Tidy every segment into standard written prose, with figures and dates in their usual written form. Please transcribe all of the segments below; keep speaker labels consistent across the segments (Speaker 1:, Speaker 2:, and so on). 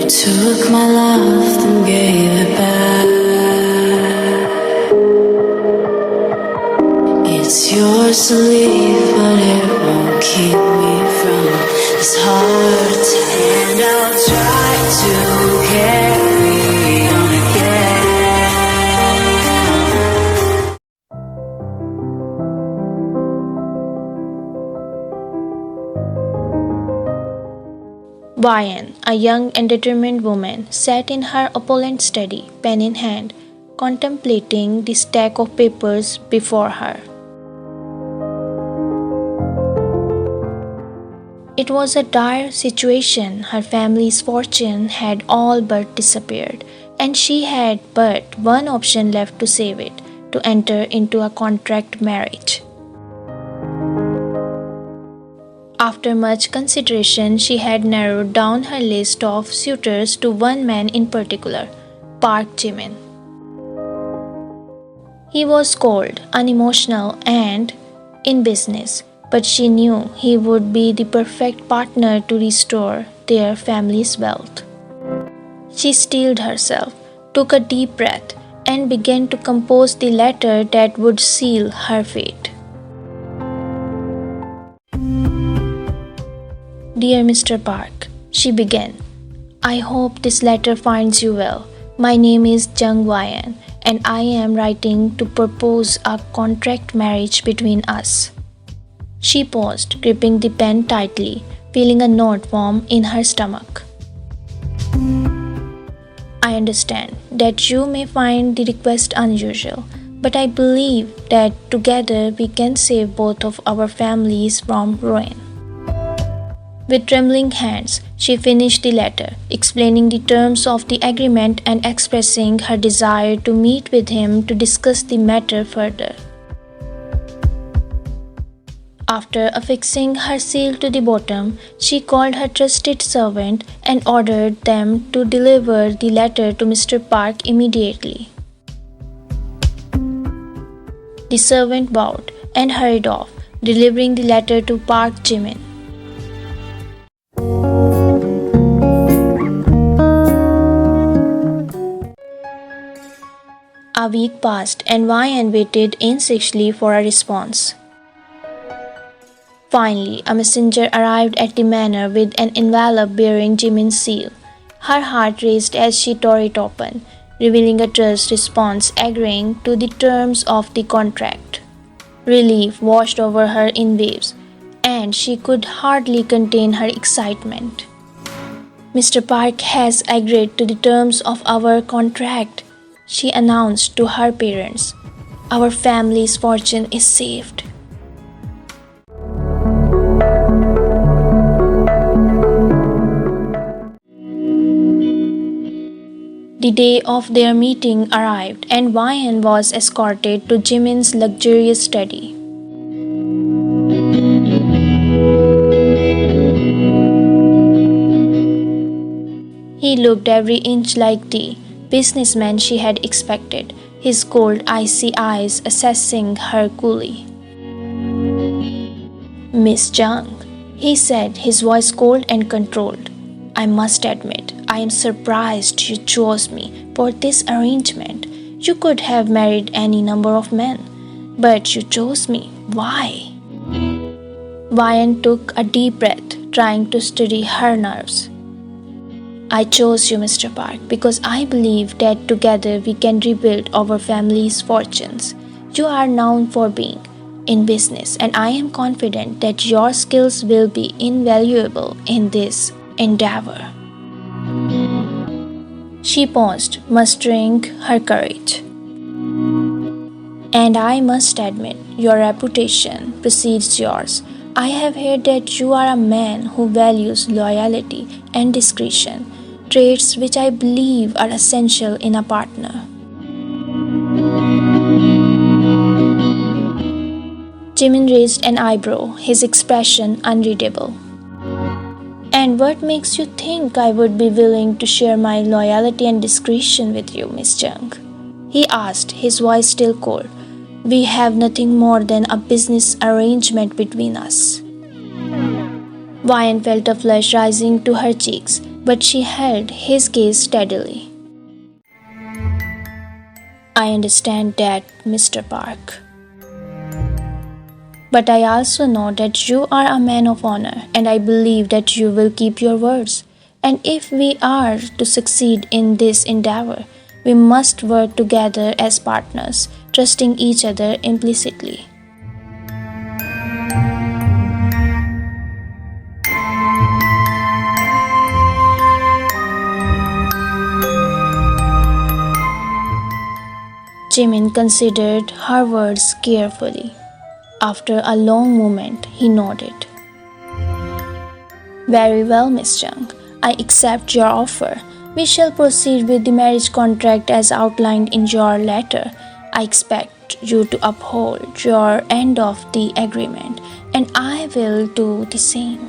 Speaker 1: Took my love, then gave it back. It's yours to leave, but it won't keep me from this hard time. And I'll try to carry on again.
Speaker 2: Vian, a young and determined woman, sat in her opulent study, pen in hand, contemplating the stack of papers before her. It was a dire situation. Her family's fortune had all but disappeared, and she had but one option left to save it: to enter into a contract marriage. After much consideration, she had narrowed down her list of suitors to one man in particular, Park Jimin. He was cold, unemotional, and in business, but she knew he would be the perfect partner to restore their family's wealth. She steeled herself, took a deep breath, and began to compose the letter that would seal her fate. Dear Mr. Park, she began, I hope this letter finds you well. My name is Jung Vian, and I am writing to propose a contract marriage between us. She paused, gripping the pen tightly, feeling a knot form in her stomach. I understand that you may find the request unusual, but I believe that together we can save both of our families from ruin. With trembling hands, she finished the letter, explaining the terms of the agreement and expressing her desire to meet with him to discuss the matter further. After affixing her seal to the bottom, she called her trusted servant and ordered them to deliver the letter to Mr. Park immediately. The servant bowed and hurried off, delivering the letter to Park Jimin. A week passed, and Vian waited anxiously for a response. Finally, a messenger arrived at the manor with an envelope bearing Jimin's seal. Her heart raced as she tore it open, revealing a terse response agreeing to the terms of the contract. Relief washed over her in waves, and she could hardly contain her excitement. Mr. Park has agreed to the terms of our contract, she announced to her parents. Our family's fortune is saved. The day of their meeting arrived, and Vian was escorted to Jimin's luxurious study. He looked every inch like the businessman she had expected, his cold, icy eyes assessing her coolly. Miss Jung, he said, his voice cold and controlled, I must admit, I am surprised you chose me for this arrangement. You could have married any number of men, but you chose me. Why? Vian took a deep breath, trying to steady her nerves. I chose you, Mr. Park, because I believe that together we can rebuild our family's fortunes. You are known for being in business, and I am confident that your skills will be invaluable in this endeavor. She paused, mustering her courage. And I must admit, your reputation precedes yours. I have heard that you are a man who values loyalty and discretion, traits which I believe are essential in a partner. Jimin raised an eyebrow, his expression unreadable. And what makes you think I would be willing to share my loyalty and discretion with you, Miss Jung? He asked, his voice still cold. We have nothing more than a business arrangement between us. Vian felt a flush rising to her cheeks, but she held his gaze steadily. I understand that, Mr. Park. But I also know that you are a man of honor, and I believe that you will keep your words. And if we are to succeed in this endeavor, we must work together as partners, trusting each other implicitly. Jimin considered her words carefully. After a long moment, he nodded. Very well, Miss Chung. I accept your offer. We shall proceed with the marriage contract as outlined in your letter. I expect you to uphold your end of the agreement, and I will do the same.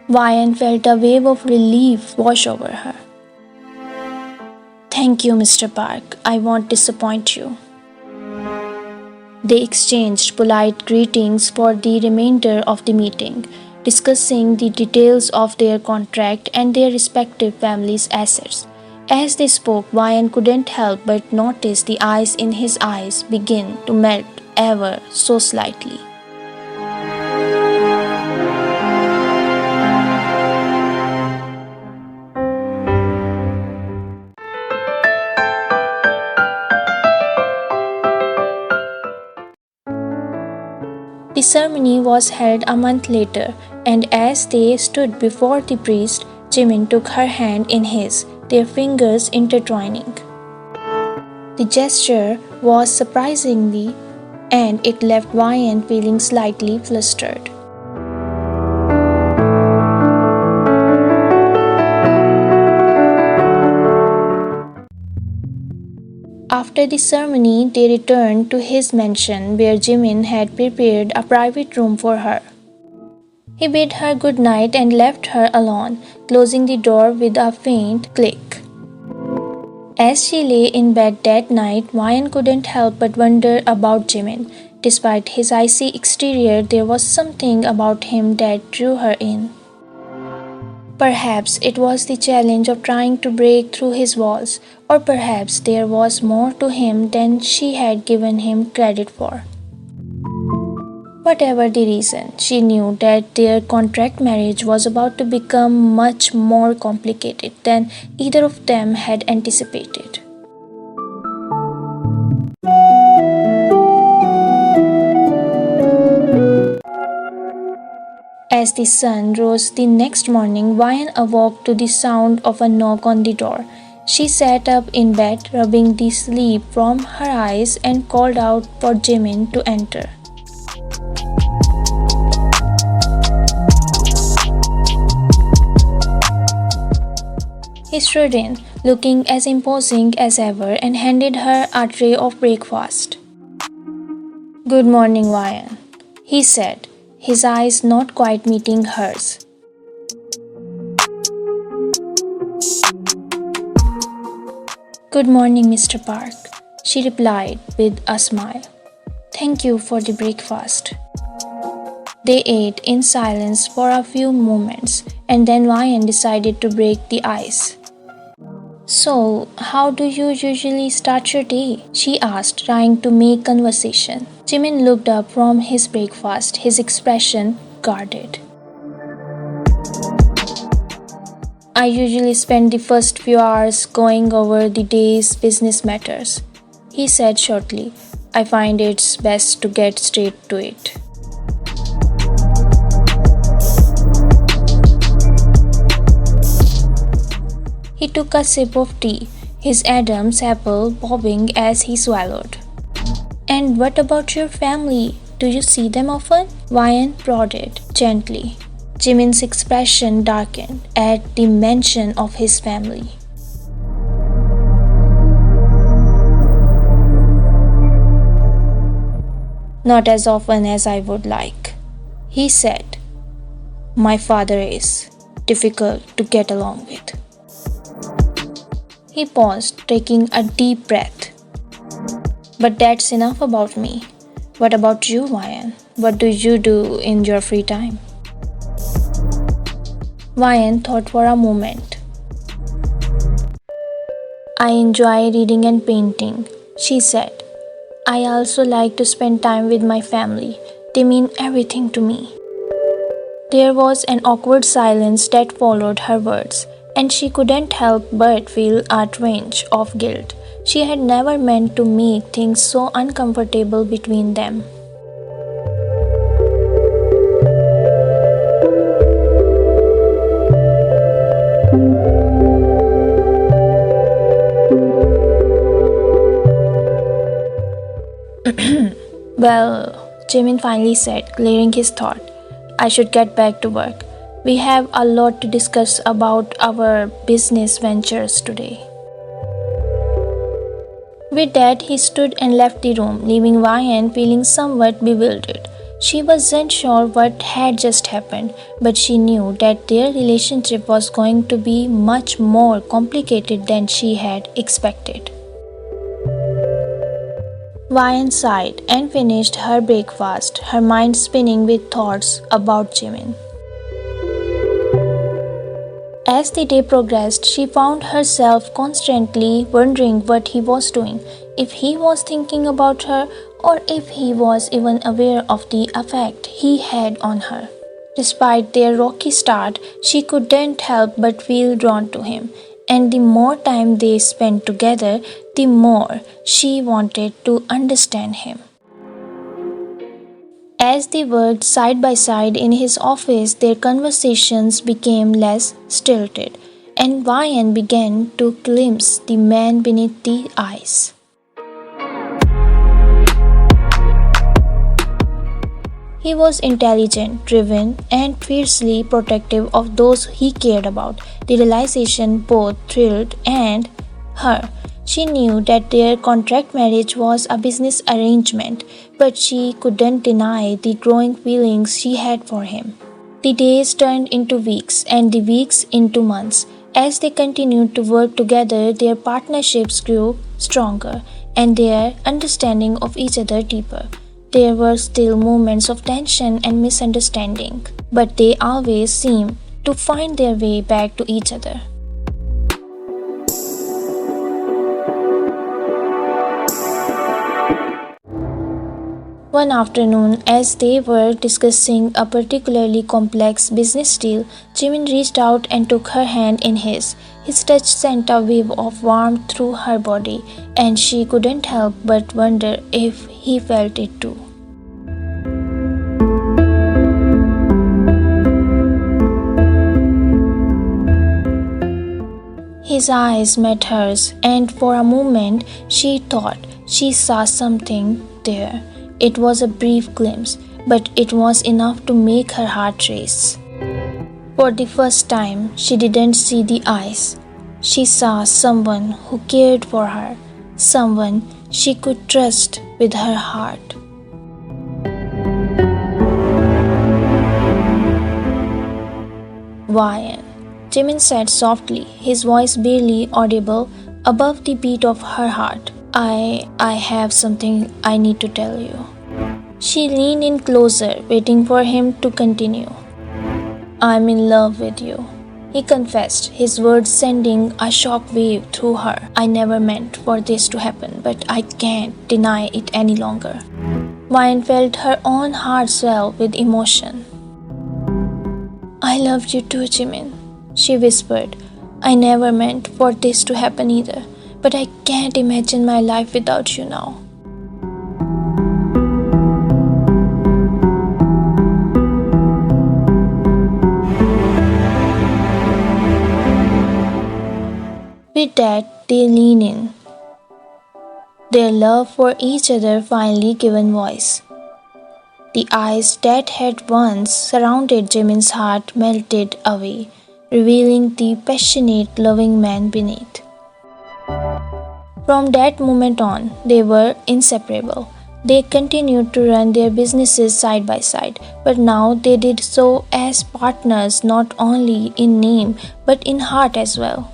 Speaker 2: Vian felt a wave of relief wash over her. Thank you, Mr. Park. I won't disappoint you. They exchanged polite greetings for the remainder of the meeting, discussing the details of their contract and their respective families' assets. As they spoke, Vian couldn't help but notice the ice in his eyes begin to melt ever so slightly. The ceremony was held a month later, and as they stood before the priest, Jimin took her hand in his, their fingers intertwining. The gesture was surprisingly, and it left Vian feeling slightly flustered. After the ceremony, they returned to his mansion where Jimin had prepared a private room for her. He bade her good night and left her alone, closing the door with a faint click. As she lay in bed that night, Vian couldn't help but wonder about Jimin. Despite his icy exterior, there was something about him that drew her in. Perhaps it was the challenge of trying to break through his walls, or perhaps there was more to him than she had given him credit for. Whatever the reason, she knew that their contract marriage was about to become much more complicated than either of them had anticipated. As the sun rose the next morning, Vian awoke to the sound of a knock on the door. She sat up in bed, rubbing the sleep from her eyes, and called out for Jimin to enter. He strode in, looking as imposing as ever, and handed her a tray of breakfast. "Good morning, Vian," he said, his eyes not quite meeting hers. "Good morning, Mr. Park," she replied with a smile. "Thank you for the breakfast." They ate in silence for a few moments, and then Vian decided to break the ice. "So, how do you usually start your day?" she asked, trying to make conversation. Jimin looked up from his breakfast, his expression guarded. "I usually spend the first few hours going over the day's business matters," he said shortly. "I find it's best to get straight to it." He took a sip of tea, his Adam's apple bobbing as he swallowed. "And what about your family? Do you see them often?" Vian prodded gently. Jimin's expression darkened at the mention of his family. "Not as often as I would like," he said. "My father is difficult to get along with." He paused, taking a deep breath. "But that's enough about me. What about you, Vian? What do you do in your free time?" Vian thought for a moment. I enjoy reading and painting, she said. I also like to spend time with my family. They mean everything to me. There was an awkward silence that followed her words, and she couldn't help but feel a twinge of guilt. She had never meant to make things so uncomfortable between them. Well, Jimin finally said, clearing his thought, I should get back to work. We have a lot to discuss about our business ventures today. With that, he stood and left the room, leaving Vian feeling somewhat bewildered. She wasn't sure what had just happened, but she knew that their relationship was going to be much more complicated than she had expected. Vian sighed and finished her breakfast, her mind spinning with thoughts about Jimin. As the day progressed, she found herself constantly wondering what he was doing, if he was thinking about her, or if he was even aware of the effect he had on her. Despite their rocky start, she couldn't help but feel drawn to him, and the more time they spent together, the more she wanted to understand him. As they worked side by side in his office, their conversations became less stilted, and Vian began to glimpse the man beneath the eyes. He was intelligent, driven, and fiercely protective of those he cared about. The realization both thrilled and her. She knew that their contract marriage was a business arrangement, but she couldn't deny the growing feelings she had for him. The days turned into weeks, and the weeks into months. As they continued to work together, their partnerships grew stronger, and their understanding of each other deeper. There were still moments of tension and misunderstanding, but they always seemed to find their way back to each other. One afternoon, as they were discussing a particularly complex business deal, Jimin reached out and took her hand in his. His touch sent a wave of warmth through her body, and she couldn't help but wonder if he felt it too. His eyes met hers, and for a moment she thought she saw something there. It was a brief glimpse, but it was enough to make her heart race. For the first time, she didn't see the eyes. She saw someone who cared for her, someone she could trust with her heart. Vian, Jimin said softly, his voice barely audible above the beat of her heart. I have something I need to tell you. She leaned in closer, waiting for him to continue. I'm in love with you, he confessed, his words sending a shock wave through her. I never meant for this to happen, but I can't deny it any longer. Vian felt her own heart swell with emotion. I loved you too, Jimin, she whispered. I never meant for this to happen either, but I can't imagine my life without you now. With that, they lean in, their love for each other finally given voice. The eyes that had once surrounded Jimin's heart melted away, revealing the passionate, loving man beneath. From that moment on, they were inseparable. They continued to run their businesses side by side, but now they did so as partners not only in name but in heart as well.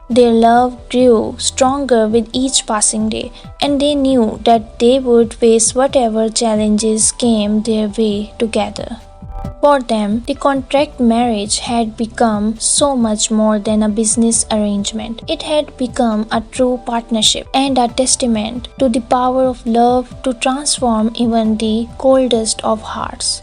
Speaker 2: Their love grew stronger with each passing day, and they knew that they would face whatever challenges came their way together. For them, the contract marriage had become so much more than a business arrangement. It had become a true partnership and a testament to the power of love to transform even the coldest of hearts.